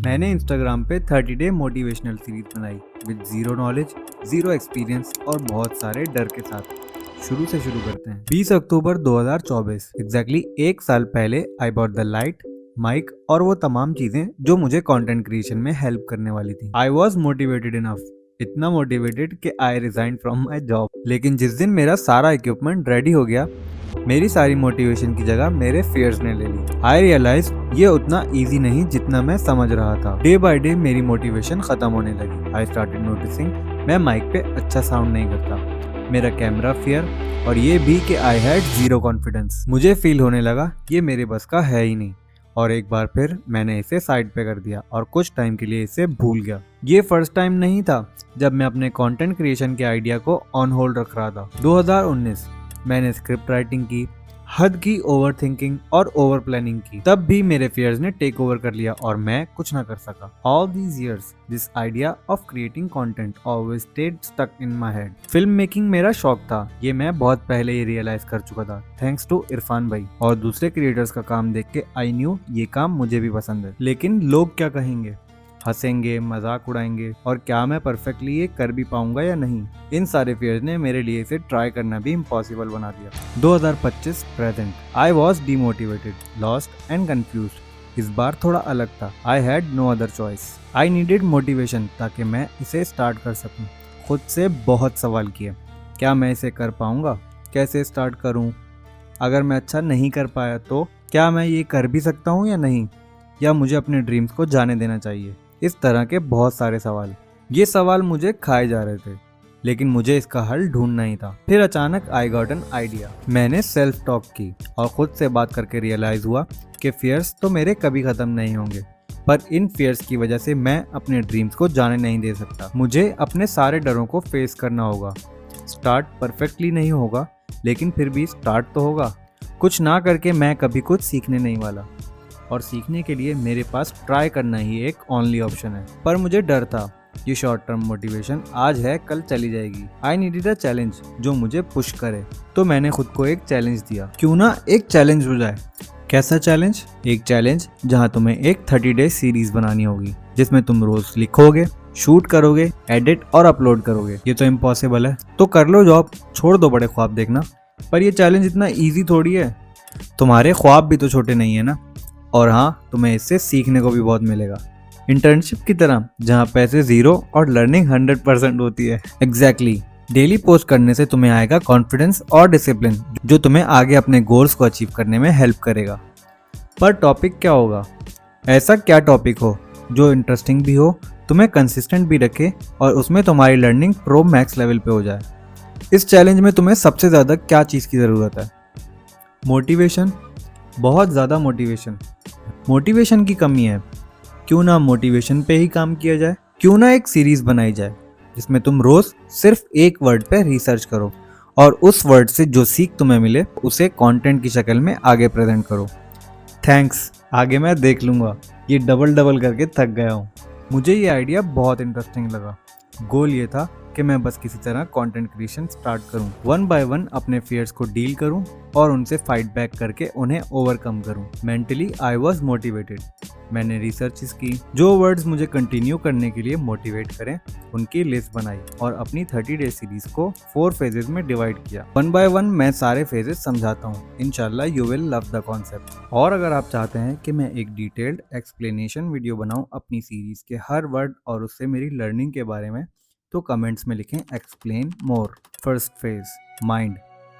मैंने इंस्टाग्राम पे 30 day motivational series बनाई with zero knowledge, zero experience और बहुत सारे डर के साथ। शुरू से शुरू करते हैं। 20 अक्टूबर 2024, एग्जैक्टली एक साल पहले I bought the light, mic और वो तमाम चीजें जो मुझे कंटेंट क्रिएशन में हेल्प करने वाली थी। आई वॉज मोटिवेटेड इनफ, इतना मोटिवेटेड कि I resign from my job. लेकिन जिस दिन मेरा सारा इक्विपमेंट रेडी हो गया, मेरी सारी मोटिवेशन की जगह मेरे फियर्स ने ले ली। आई रियलाइज ये उतना इजी नहीं जितना मैं समझ रहा था। डे बाय डे मेरी मोटिवेशन खत्म होने लगी। आई स्टार्टेड नोटिसिंग मैं माइक पे अच्छा साउंड नहीं करता, मेरा कैमरा फियर, और ये भी कि आई हैड जीरो कॉन्फिडेंस। मुझे फील होने लगा ये मेरे बस का है ही नहीं, और एक बार फिर मैंने इसे साइड पे कर दिया और कुछ टाइम के लिए इसे भूल गया। ये फर्स्ट टाइम नहीं था जब मैं अपने कंटेंट क्रिएशन के आइडिया को ऑन होल्ड रख रहा था। 2019 मैंने स्क्रिप्ट राइटिंग की, हद की ओवर थिंकिंग और ओवर प्लानिंग की, तब भी मेरे फियर्स ने टेक ओवर कर लिया और मैं कुछ ना कर सका। All these years this idea of creating content always stayed stuck in my head. Film making मेरा शौक था, ये मैं बहुत पहले ही रियलाइज कर चुका था, थैंक्स टू इरफान भाई और दूसरे क्रिएटर्स का काम देख के आई न्यू ये काम मुझे भी पसंद है। लेकिन लोग क्या कहेंगे, हंसेंगे, मजाक उड़ाएंगे, और क्या मैं परफेक्टली ये कर भी पाऊंगा या नहीं। इन सारे फियर्स ने मेरे लिए इसे ट्राई करना भी इम्पॉसिबल बना दिया। 2025 present, I was demotivated, lost and confused. इस बार थोड़ा अलग था। I had no other choice. I needed motivation ताकि मैं इसे स्टार्ट कर सकूं। खुद से बहुत सवाल किए, क्या मैं इसे कर पाऊंगा, कैसे स्टार्ट करूं, अगर मैं अच्छा नहीं कर पाया तो क्या मैं ये कर भी सकता हूं या नहीं, या मुझे अपने ड्रीम्स को जाने देना चाहिए। इस तरह के बहुत सारे सवाल। ये सवाल मुझे खाए जा रहे थे, लेकिन मुझे इसका हल ढूंढना ही था। फिर अचानक आई गॉट एन आइडिया। मैंने सेल्फ टॉक की और खुद से बात करके रियलाइज हुआ कि फियर्स तो मेरे कभी खत्म नहीं होंगे, पर इन फियर्स की वजह से मैं अपने ड्रीम्स को जाने नहीं दे सकता। मुझे अपने सारे डरों को फेस करना होगा। स्टार्ट परफेक्टली नहीं होगा, लेकिन फिर भी स्टार्ट तो होगा। कुछ ना करके मैं कभी कुछ सीखने नहीं वाला, और सीखने के लिए मेरे पास ट्राई करना ही एक ओनली ऑप्शन है। पर मुझे डर था, ये शॉर्ट टर्म मोटिवेशन आज है कल चली जाएगी। आई नीडेड अ चैलेंज जो मुझे पुश करे। तो मैंने खुद को एक चैलेंज दिया, क्यों ना एक चैलेंज हो जाए। कैसा चैलेंज? एक चैलेंज जहां तुम्हें एक 30 डे सीरीज बनानी होगी, जिसमें तुम रोज लिखोगे, शूट करोगे, एडिट और अपलोड करोगे। ये तो इम्पॉसिबल है, तो कर लो जॉब, छोड़ दो बड़े ख्वाब देखना। पर ये चैलेंज इतना ईजी थोड़ी है। तुम्हारे ख्वाब भी तो छोटे नहीं है ना। और हाँ, तुम्हें इससे सीखने को भी बहुत मिलेगा, इंटर्नशिप की तरह, जहाँ पैसे 0 और लर्निंग 100% होती है। एग्जैक्टली। डेली पोस्ट करने से तुम्हें आएगा कॉन्फिडेंस और डिसिप्लिन, जो तुम्हें आगे अपने गोल्स को अचीव करने में हेल्प करेगा। पर टॉपिक क्या होगा? ऐसा क्या टॉपिक हो जो इंटरेस्टिंग भी हो, तुम्हें कंसिस्टेंट भी रखे, और उसमें तुम्हारी लर्निंग प्रो मैक्स लेवल पे हो जाए। इस चैलेंज में तुम्हें सबसे ज़्यादा क्या चीज़ की ज़रूरत है? मोटिवेशन, बहुत ज़्यादा मोटिवेशन। मोटिवेशन की कमी है। क्यों ना मोटिवेशन पे ही काम किया जाए। क्यों ना एक सीरीज बनाई जाए जिसमें तुम रोज सिर्फ एक वर्ड पे रिसर्च करो, और उस वर्ड से जो सीख तुम्हें मिले उसे कंटेंट की शक्ल में आगे प्रेजेंट करो। थैंक्स, आगे मैं देख लूँगा। ये डबल डबल करके थक गया हूँ। मुझे ये आइडिया बहुत इंटरेस्टिंग लगा। गोल ये था कि मैं बस किसी तरह कंटेंट क्रिएशन स्टार्ट करूं, 1 बाय 1 अपने फियर्स को डील करूं और उनसे फाइट बैक करके उन्हें ओवरकम करूं। Mentally I was motivated. मैंने रिसर्च की, जो वर्ड्स मुझे कंटिन्यू करने के लिए मोटिवेट करें उनकी लिस्ट बनाई, और अपनी 30 डे सीरीज को 4 फेजेस में डिवाइड किया। 1 बाय 1 मैं सारे फेजेस समझाता हूँ। इंशाल्लाह you will love the concept. और अगर आप चाहते हैं कि मैं एक डिटेल्ड एक्सप्लेनेशन वीडियो बनाऊँ अपनी सीरीज के हर वर्ड और उससे मेरी लर्निंग के बारे में, तो कमेंट्स में लिखें explain more. First phase, mind.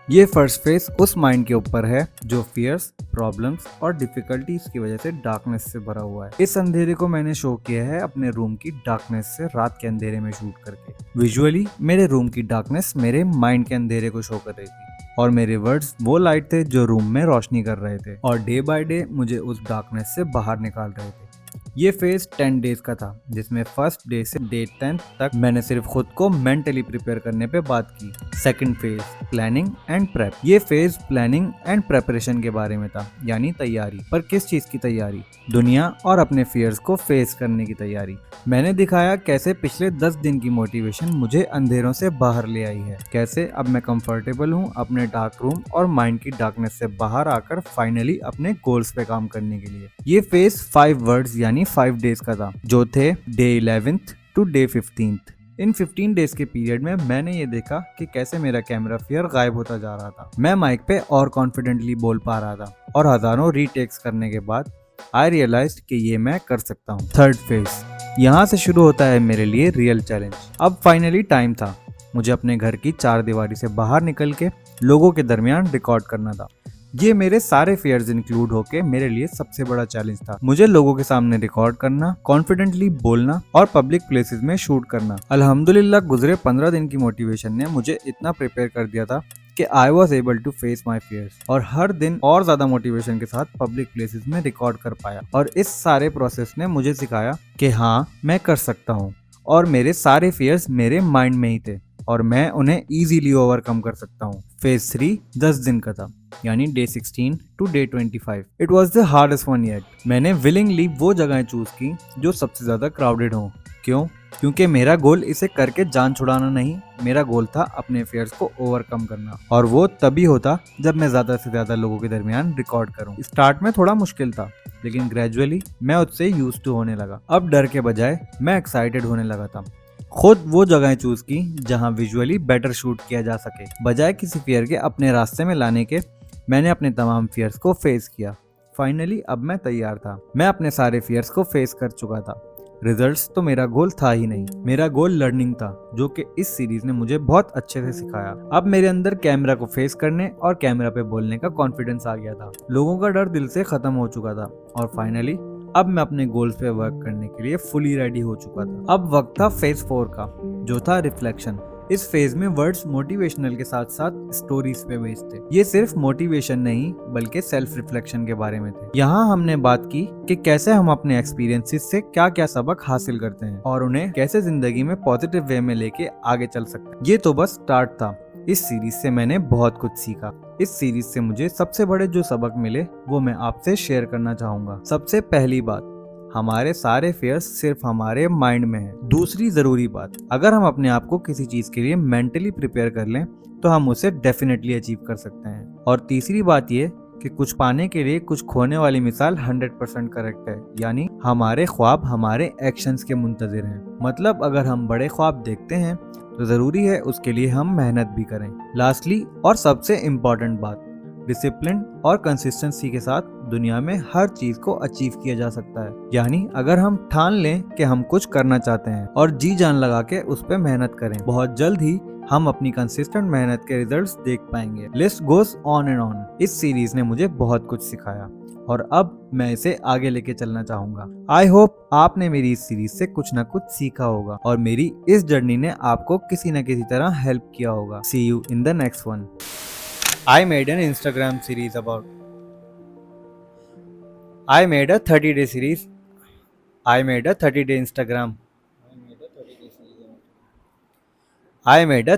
ये फर्स्ट फेज उस माइंड के ऊपर है जो फियर्स, प्रॉब्लम्स और डिफिकल्टीज की वजह से डार्कनेस से भरा हुआ है। इस अंधेरे को मैंने शो किया है अपने रूम की डार्कनेस से, रात के अंधेरे में शूट करके। विजुअली मेरे रूम की डार्कनेस मेरे माइंड के अंधेरे को शो कर रही थी, और मेरे वर्ड्स वो लाइट थे जो रूम में रोशनी कर रहे थे, और डे बाय डे मुझे उस डार्कनेस से बाहर निकाल रहे थे। ये फेज 10 डेज का था, जिसमें फर्स्ट डे से डे 10 तक मैंने सिर्फ खुद को मेंटली प्रिपेयर करने पे बात की। Second phase, planning and prep. ये फेज प्लानिंग एंड प्रेपरेशन के बारे में था, यानी तैयारी। पर किस चीज की तैयारी? दुनिया और अपने फियर्स को फेस करने की तैयारी। मैंने दिखाया कैसे पिछले 10 दिन की मोटिवेशन मुझे अंधेरों से बाहर ले आई है, कैसे अब मैं कंफर्टेबल हूँ अपने डार्क रूम और माइंड की डार्कनेस से बाहर आकर फाइनली अपने गोल्स पे काम करने के लिए। ये फेज 5 वर्ड्स यानी यानी 5 डेज का था, जो थे day 11th to day 15th। इन 15 डेज के पीरियड में मैंने ये देखा कि कैसे मेरा कैमरा फियर गायब होता जा रहा था। मैं माइक पे और कॉन्फिडेंटली बोल पा रहा था और हजारों रीटेक्स करने के बाद आई रियलाइज्ड कि ये मैं कर सकता हूँ। थर्ड फेज, यहाँ से शुरू होता है मेरे लिए रियल चैलेंज। अब फाइनली टाइम था, मुझे अपने घर की 4 दीवारी से बाहर निकल के लोगों के दरमियान रिकॉर्ड करना था। ये मेरे सारे फेयर्स इंक्लूड होके मेरे लिए सबसे बड़ा चैलेंज था। मुझे लोगों के सामने रिकॉर्ड करना, कॉन्फिडेंटली बोलना और पब्लिक प्लेसेस में शूट करना। अल्हम्दुलिल्लाह गुजरे 15 दिन की मोटिवेशन ने मुझे इतना प्रिपेयर कर दिया था कि I was able to face my fears और हर दिन और ज्यादा मोटिवेशन के साथ पब्लिक प्लेसेस में रिकॉर्ड कर पाया। और इस सारे प्रोसेस ने मुझे सिखाया कि हाँ, मैं कर सकता हूँ और मेरे सारे फेयर्स मेरे माइंड में ही थे और मैं उन्हें इजीली ओवरकम कर सकता हूँ। फेज 3 10 दिन का था, यानी day 16 to day 25। It was the hardest one yet. मैंने विलिंगली वो जगहें चूज की जो सबसे ज्यादा क्राउडेड हो। क्यों? क्योंकि मेरा गोल इसे करके जान छुड़ाना नहीं, मेरा गोल था अपने फेयर्स को ओवरकम करना, और वो तभी होता जब मैं ज्यादा से ज्यादा लोगों के दरमियान रिकॉर्ड करूं। स्टार्ट में थोड़ा मुश्किल था, लेकिन ग्रेजुअली मैं उससे यूज्ड टू होने लगा। अब डर के बजाय मैं एक्साइटेड होने लगा था। खुद वो जगहें चूज की जहां विजुअली बेटर शूट किया जा सके। बजाय किसी फियर के अपने रास्ते में लाने के, मैंने अपने तमाम फियर्स को फेस किया। फाइनली अब मैं तैयार था। मैं अपने सारे फियर्स को फेस कर चुका था। रिजल्ट्स तो मेरा गोल था ही नहीं, मेरा गोल लर्निंग था, जो कि इस सीरीज ने मुझे बहुत अच्छे से सिखाया। अब मेरे अंदर कैमरा को फेस करने और कैमरा पे बोलने का कॉन्फिडेंस आ गया था। लोगों का डर दिल से खत्म हो चुका था और फाइनली अब मैं अपने गोल्स पे वर्क करने के लिए फुली रेडी हो चुका था। अब वक्त था फेज 4 का, जो था रिफ्लेक्शन। इस फेज में वर्ड्स मोटिवेशनल के साथ साथ स्टोरीज पे बेस्ड थे। ये सिर्फ मोटिवेशन नहीं बल्कि सेल्फ रिफ्लेक्शन के बारे में थे। यहाँ हमने बात की कि कैसे हम अपने एक्सपीरियंसेस से क्या क्या सबक हासिल करते हैं और उन्हें कैसे जिंदगी में पॉजिटिव वे में लेके आगे चल सकते हैं। ये तो बस स्टार्ट था। इस सीरीज से मैंने बहुत कुछ सीखा। इस सीरीज से मुझे सबसे बड़े जो सबक मिले वो मैं आपसे शेयर करना चाहूंगा। सबसे पहली बात, हमारे सारे फेयर्स सिर्फ हमारे माइंड में है। दूसरी जरूरी बात, अगर हम अपने आप को किसी चीज के लिए मेंटली प्रिपेयर कर लें तो हम उसे डेफिनेटली अचीव कर सकते हैं। और तीसरी बात ये कि कुछ पाने के लिए कुछ खोने वाली मिसाल 100% करेक्ट है, यानी हमारे ख्वाब हमारे एक्शंस के मुंतजिर हैं। मतलब अगर हम बड़े ख्वाब देखते हैं तो जरूरी है उसके लिए हम मेहनत भी करें। लास्टली और सबसे इम्पोर्टेंट बात, डिसिप्लिन और कंसिस्टेंसी के साथ दुनिया में हर चीज को अचीव किया जा सकता है। यानी अगर हम ठान लें कि हम कुछ करना चाहते हैं और जी जान लगा के उस पर मेहनत करें, बहुत जल्द ही हम अपनी कंसिस्टेंट मेहनत के रिजल्ट्स देख पाएंगे। List goes on and on. इस सीरीज ने मुझे बहुत कुछ सिखाया और अब मैं इसे आगे लेके चलना चाहूंगा। आई होप आपने मेरी इस सीरीज से कुछ ना कुछ सीखा होगा और मेरी इस जर्नी ने आपको किसी न किसी तरह हेल्प किया होगा। See you in the next one. I made an Instagram series about. I made a 30-day series. I made a 30-day Instagram. I made a 30-day